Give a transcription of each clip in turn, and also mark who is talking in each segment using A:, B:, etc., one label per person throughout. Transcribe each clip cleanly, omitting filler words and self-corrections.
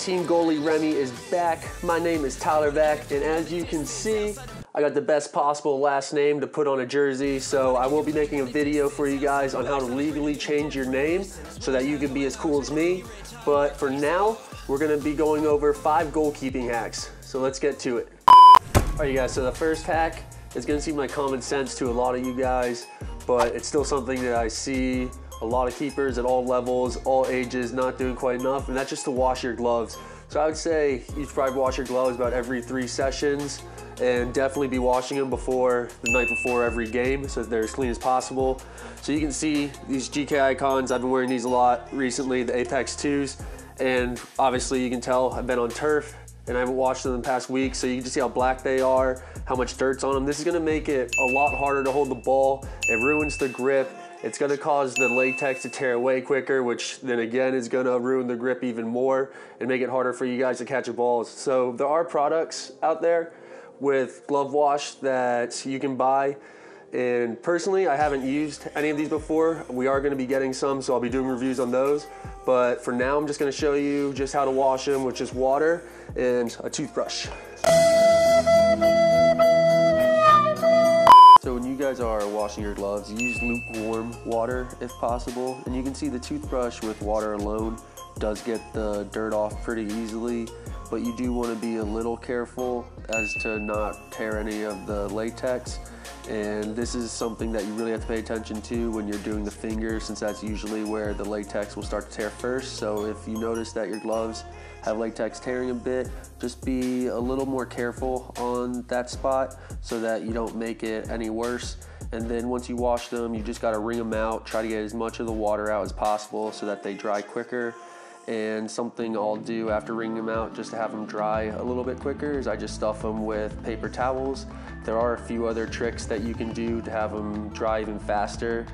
A: Team Goalie Remy is back. My name is Tyler Vack, and as you can see, I got the best possible last name to put on a jersey, so I will be making a video for you guys on how to legally change your name so that you can be as cool as me. But for now, we're gonna be going over 5 goalkeeping hacks. So let's get to it. All right, you guys, so the first hack is gonna seem like common sense to a lot of you guys, but it's still something that I see a lot of keepers at all levels, all ages, not doing quite enough, and that's just to wash your gloves. So I would say you should probably wash your gloves about every 3 sessions, and definitely be washing them before the night before every game so that they're as clean as possible. So you can see these GK icons. I've been wearing these a lot recently, the Apex 2s, and obviously you can tell I've been on turf and I haven't washed them in the past week, so you can just see how black they are, how much dirt's on them. This is gonna make it a lot harder to hold the ball. It ruins the grip. It's gonna cause the latex to tear away quicker, which then again is gonna ruin the grip even more and make it harder for you guys to catch a ball. So there are products out there with glove wash that you can buy, and personally I haven't used any of these before. We are going to be getting some, so I'll be doing reviews on those, but for now I'm just going to show you just how to wash them with just water and a toothbrush. So when you guys are washing your gloves, use lukewarm water if possible, and you can see the toothbrush with water alone does get the dirt off pretty easily, but you do want to be a little careful as to not tear any of the latex. And this is something that you really have to pay attention to when you're doing the fingers, since that's usually where the latex will start to tear first. So if you notice that your gloves have latex tearing a bit, just be a little more careful on that spot so that you don't make it any worse. And then once you wash them, you just got to wring them out, try to get as much of the water out as possible so that they dry quicker. And something I'll do after wringing them out just to have them dry a little bit quicker is I just stuff them with paper towels. There are a few other tricks that you can do to have them dry even faster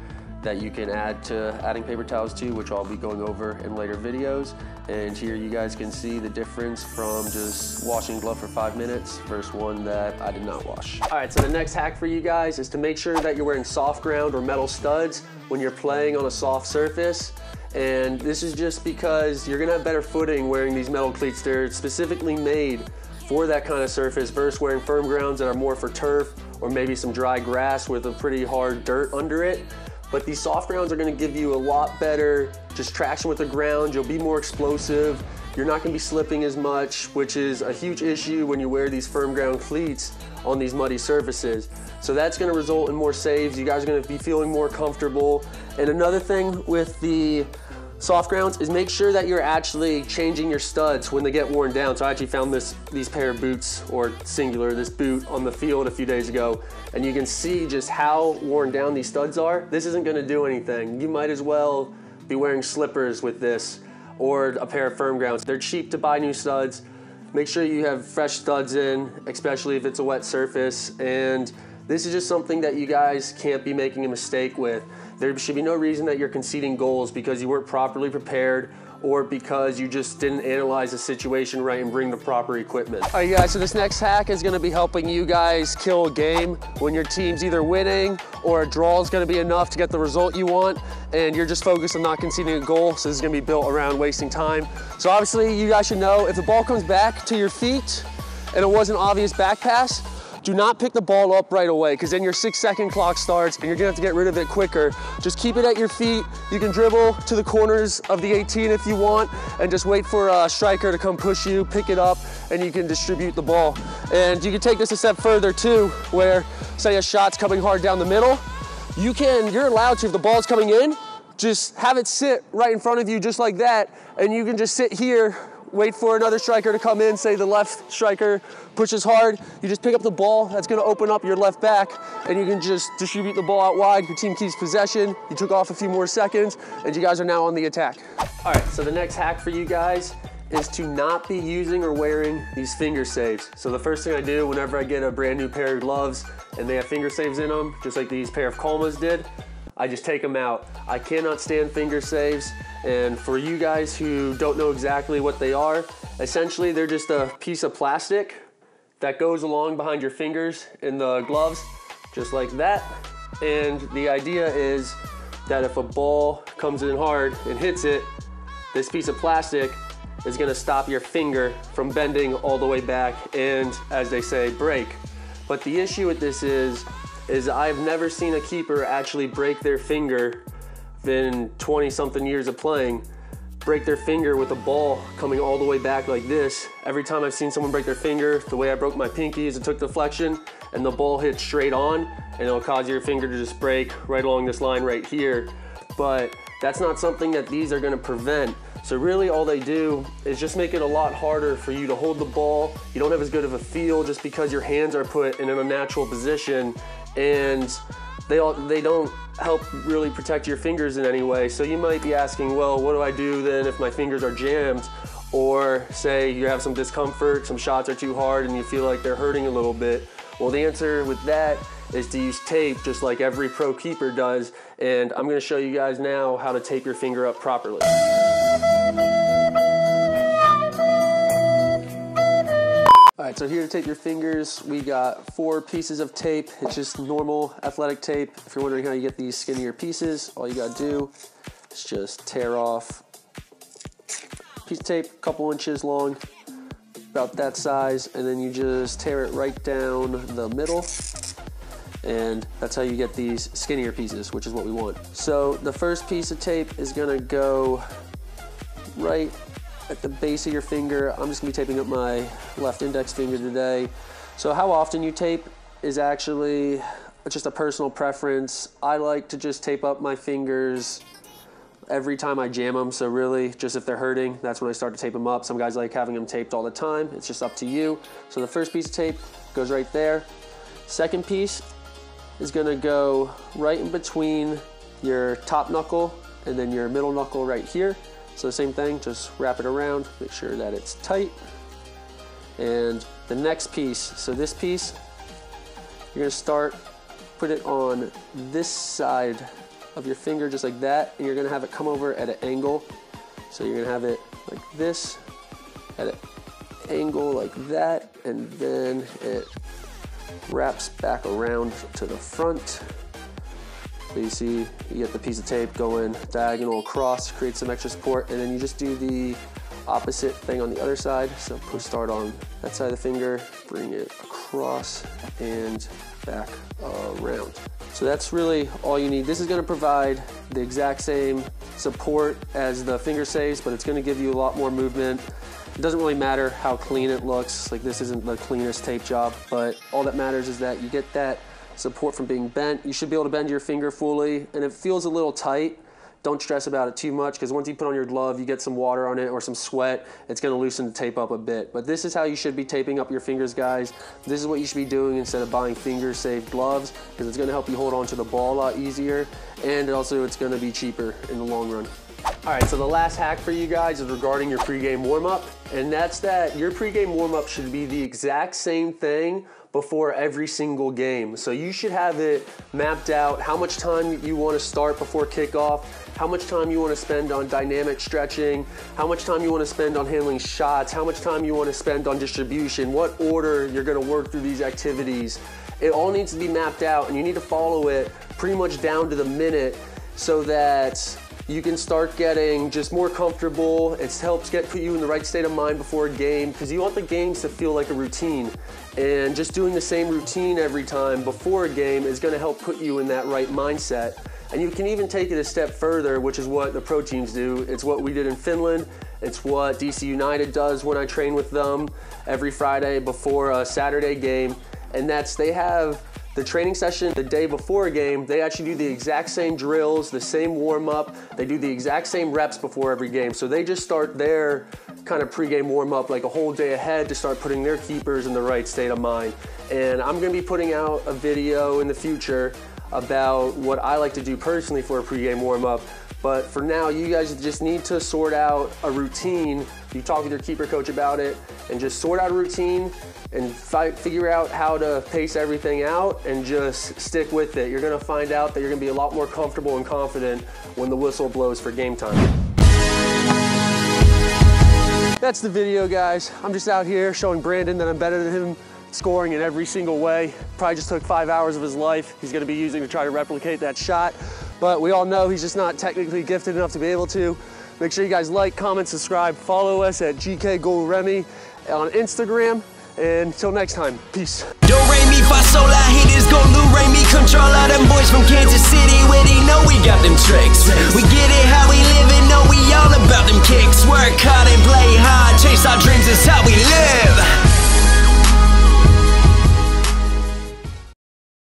A: that you can add to adding paper towels to, which I'll be going over in later videos. And here you guys can see the difference from just washing a glove for 5 minutes versus one that I did not wash. All right, so the next hack for you guys is to make sure that you're wearing soft ground or metal studs when you're playing on a soft surface. And this is just because you're gonna have better footing wearing these metal cleats. They're specifically made for that kind of surface versus wearing firm grounds that are more for turf or maybe some dry grass with a pretty hard dirt under it. But these soft grounds are gonna give you a lot better just traction with the ground. You'll be more explosive. You're not gonna be slipping as much, which is a huge issue when you wear these firm ground cleats on these muddy surfaces. So that's gonna result in more saves. You guys are gonna be feeling more comfortable. And another thing with the soft grounds is make sure that you're actually changing your studs when they get worn down. So I actually found these pair of boots, or singular, this boot on the field a few days ago, and you can see just how worn down these studs are. This isn't gonna do anything. You might as well be wearing slippers with this or a pair of firm grounds. They're cheap to buy new studs. Make sure you have fresh studs in, especially if it's a wet surface. And this is just something that you guys can't be making a mistake with. There should be no reason that you're conceding goals because you weren't properly prepared or because you just didn't analyze the situation right and bring the proper equipment. All right, guys, so this next hack is gonna be helping you guys kill a game when your team's either winning or a draw is gonna be enough to get the result you want, and you're just focused on not conceding a goal, so this is gonna be built around wasting time. So obviously, you guys should know if the ball comes back to your feet and it was an obvious back pass, do not pick the ball up right away, because then your 6-second clock starts and you're gonna have to get rid of it quicker. Just keep it at your feet. You can dribble to the corners of the 18 if you want, and just wait for a striker to come push you, pick it up, and you can distribute the ball. And you can take this a step further too, where say a shot's coming hard down the middle, you're allowed to, if the ball's coming in, just have it sit right in front of you just like that, and you can just sit here, wait for another striker to come in. Say the left striker pushes hard, you just pick up the ball, that's gonna open up your left back, and you can just distribute the ball out wide. Your team keeps possession, you took off a few more seconds, and you guys are now on the attack. All right, so the next hack for you guys is to not be using or wearing these finger saves. So the first thing I do whenever I get a brand new pair of gloves and they have finger saves in them, just like these pair of Calmas did, I just take them out. I cannot stand finger saves. And for you guys who don't know exactly what they are, essentially they're just a piece of plastic that goes along behind your fingers in the gloves, just like that. And the idea is that if a ball comes in hard and hits it, this piece of plastic is gonna stop your finger from bending all the way back and, as they say, break. But the issue with this is I've never seen a keeper actually break their finger in 20-something years of playing, break their finger with a ball coming all the way back like this. Every time I've seen someone break their finger, the way I broke my pinky is it took deflection and the ball hit straight on, and it'll cause your finger to just break right along this line right here. But that's not something that these are gonna prevent. So really all they do is just make it a lot harder for you to hold the ball. You don't have as good of a feel just because your hands are put in an unnatural position, and they don't help really protect your fingers in any way. So you might be asking, well, what do I do then if my fingers are jammed? Or say you have some discomfort, some shots are too hard and you feel like they're hurting a little bit. Well, the answer with that is to use tape, just like every pro keeper does. And I'm gonna show you guys now how to tape your finger up properly. All right, so here to tape your fingers, we got 4 pieces of tape. It's just normal athletic tape. If you're wondering how you get these skinnier pieces, all you gotta do is just tear off a piece of tape, a couple inches long, about that size, and then you just tear it right down the middle. And that's how you get these skinnier pieces, which is what we want. So the first piece of tape is gonna go right at the base of your finger. I'm just gonna be taping up my left index finger today. So how often you tape is actually just a personal preference. I like to just tape up my fingers every time I jam them. So really just if they're hurting, that's when I start to tape them up. Some guys like having them taped all the time. It's just up to you. So the first piece of tape goes right there. Second piece is gonna go right in between your top knuckle and then your middle knuckle right here. So same thing, just wrap it around, make sure that it's tight. And the next piece, so this piece, you're gonna start, put it on this side of your finger just like that, and you're gonna have it come over at an angle. So you're gonna have it like this, at an angle like that, and then it wraps back around to the front. So you see, you get the piece of tape going diagonal across, create some extra support, and then you just do the opposite thing on the other side. So start on that side of the finger, bring it across and back around. So that's really all you need. This is gonna provide the exact same support as the finger saves, but it's gonna give you a lot more movement. It doesn't really matter how clean it looks. Like, this isn't the cleanest tape job, but all that matters is that you get that support from being bent. You should be able to bend your finger fully, and it feels a little tight. Don't stress about it too much, because once you put on your glove, you get some water on it or some sweat, it's gonna loosen the tape up a bit. But this is how you should be taping up your fingers, guys. This is what you should be doing instead of buying finger-safe gloves, because it's gonna help you hold on to the ball a lot easier, and also it's gonna be cheaper in the long run. All right, so the last hack for you guys is regarding your pregame warm-up, and that's that your pregame warm-up should be the exact same thing before every single game. So you should have it mapped out, how much time you want to start before kickoff, how much time you want to spend on dynamic stretching, how much time you want to spend on handling shots, how much time you want to spend on distribution, what order you're going to work through these activities. It all needs to be mapped out, and you need to follow it pretty much down to the minute so that you can start getting just more comfortable. It helps put you in the right state of mind before a game, because you want the games to feel like a routine. And just doing the same routine every time before a game is gonna help put you in that right mindset. And you can even take it a step further, which is what the pro teams do. It's what we did in Finland. It's what DC United does when I train with them every Friday before a Saturday game. And they have the training session the day before a game. They actually do the exact same drills, the same warm up. They do the exact same reps before every game. So they just start their kind of pregame warm up like a whole day ahead to start putting their keepers in the right state of mind. And I'm gonna be putting out a video in the future about what I like to do personally for a pregame warm up. But for now, you guys just need to sort out a routine. You talk with your keeper coach about it, and just sort out a routine and figure out how to pace everything out and just stick with it. You're gonna find out that you're gonna be a lot more comfortable and confident when the whistle blows for game time. That's the video, guys. I'm just out here showing Brandon that I'm better than him, scoring in every single way. Probably just took 5 hours of his life he's gonna be using to try to replicate that shot. But we all know he's just not technically gifted enough to be able to.
B: Make sure you guys like, comment, subscribe, follow us at GK Goal Remy on Instagram. And until next time, peace.
C: Do, re, mi, fa, sol, la,